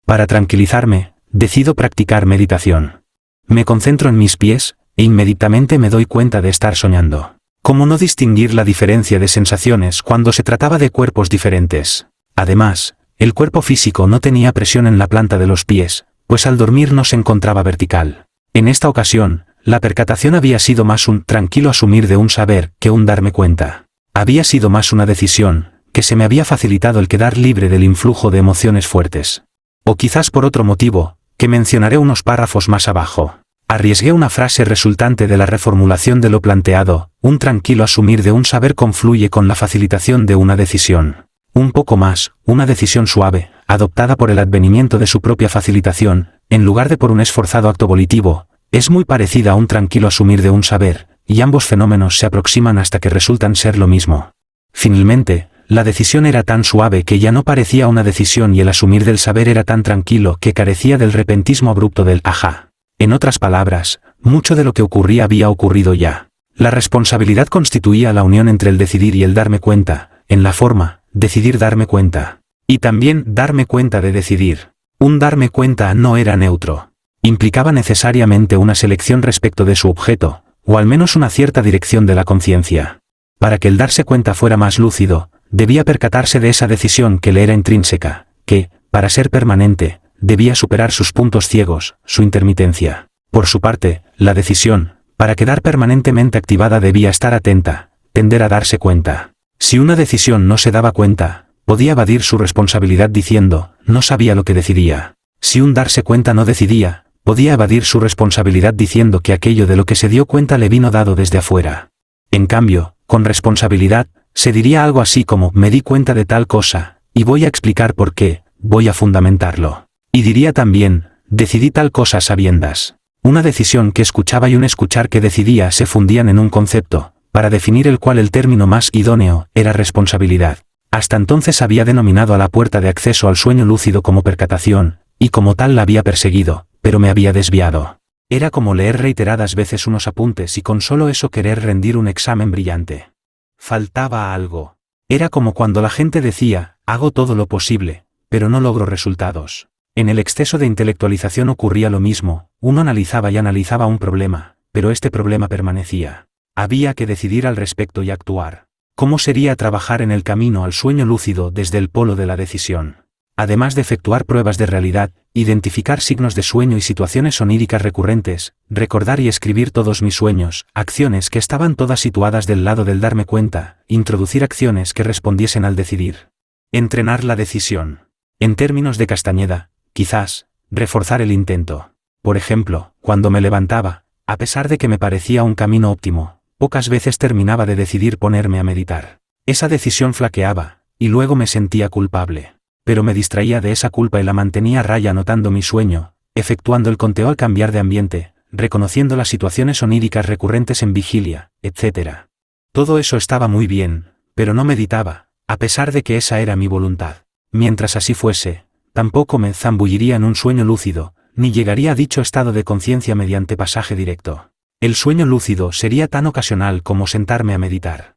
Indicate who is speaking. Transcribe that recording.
Speaker 1: Para tranquilizarme, decido practicar meditación. Me concentro en mis pies, e inmediatamente me doy cuenta de estar soñando. ¿Cómo no distinguir la diferencia de sensaciones cuando se trataba de cuerpos diferentes? Además, el cuerpo físico no tenía presión en la planta de los pies, pues al dormir no se encontraba vertical. En esta ocasión, la percatación había sido más un tranquilo asumir de un saber que un darme cuenta. Había sido más una decisión, que se me había facilitado el quedar libre del influjo de emociones fuertes. O quizás por otro motivo, que mencionaré unos párrafos más abajo. Arriesgué una frase resultante de la reformulación de lo planteado, un tranquilo asumir de un saber confluye con la facilitación de una decisión. Un poco más, una decisión suave, adoptada por el advenimiento de su propia facilitación, en lugar de por un esforzado acto volitivo, es muy parecida a un tranquilo asumir de un saber, y ambos fenómenos se aproximan hasta que resultan ser lo mismo. Finalmente, la decisión era tan suave que ya no parecía una decisión y el asumir del saber era tan tranquilo que carecía del repentismo abrupto del ajá. En otras palabras, mucho de lo que ocurría había ocurrido ya. La responsabilidad constituía la unión entre el decidir y el darme cuenta, en la forma, decidir darme cuenta. Y también darme cuenta de decidir. Un darme cuenta no era neutro. Implicaba necesariamente una selección respecto de su objeto, o al menos una cierta dirección de la conciencia. Para que el darse cuenta fuera más lúcido, debía percatarse de esa decisión que le era intrínseca, que, para ser permanente, debía superar sus puntos ciegos, su intermitencia. Por su parte, la decisión, para quedar permanentemente activada debía estar atenta, tender a darse cuenta. Si una decisión no se daba cuenta, podía evadir su responsabilidad diciendo, no sabía lo que decidía. Si un darse cuenta no decidía, podía evadir su responsabilidad diciendo que aquello de lo que se dio cuenta le vino dado desde afuera. En cambio, con responsabilidad, se diría algo así como, me di cuenta de tal cosa, y voy a explicar por qué, voy a fundamentarlo. Y diría también, decidí tal cosa a sabiendas. Una decisión que escuchaba y un escuchar que decidía se fundían en un concepto, para definir el cual el término más idóneo era responsabilidad. Hasta entonces había denominado a la puerta de acceso al sueño lúcido como percatación, y como tal la había perseguido, pero me había desviado. Era como leer reiteradas veces unos apuntes y con solo eso querer rendir un examen brillante. Faltaba algo. Era como cuando la gente decía, hago todo lo posible, pero no logro resultados. En el exceso de intelectualización ocurría lo mismo, uno analizaba y analizaba un problema, pero este problema permanecía. Había que decidir al respecto y actuar. ¿Cómo sería trabajar en el camino al sueño lúcido desde el polo de la decisión? Además de efectuar pruebas de realidad, identificar signos de sueño y situaciones oníricas recurrentes, recordar y escribir todos mis sueños, acciones que estaban todas situadas del lado del darme cuenta, introducir acciones que respondiesen al decidir. Entrenar la decisión. En términos de Castañeda, quizás, reforzar el intento. Por ejemplo, cuando me levantaba, a pesar de que me parecía un camino óptimo, pocas veces terminaba de decidir ponerme a meditar. Esa decisión flaqueaba, y luego me sentía culpable. Pero me distraía de esa culpa y la mantenía a raya anotando mi sueño, efectuando el conteo al cambiar de ambiente, reconociendo las situaciones oníricas recurrentes en vigilia, etc. Todo eso estaba muy bien, pero no meditaba, a pesar de que esa era mi voluntad. Mientras así fuese, tampoco me zambulliría en un sueño lúcido, ni llegaría a dicho estado de conciencia mediante pasaje directo. El sueño lúcido sería tan ocasional como sentarme a meditar.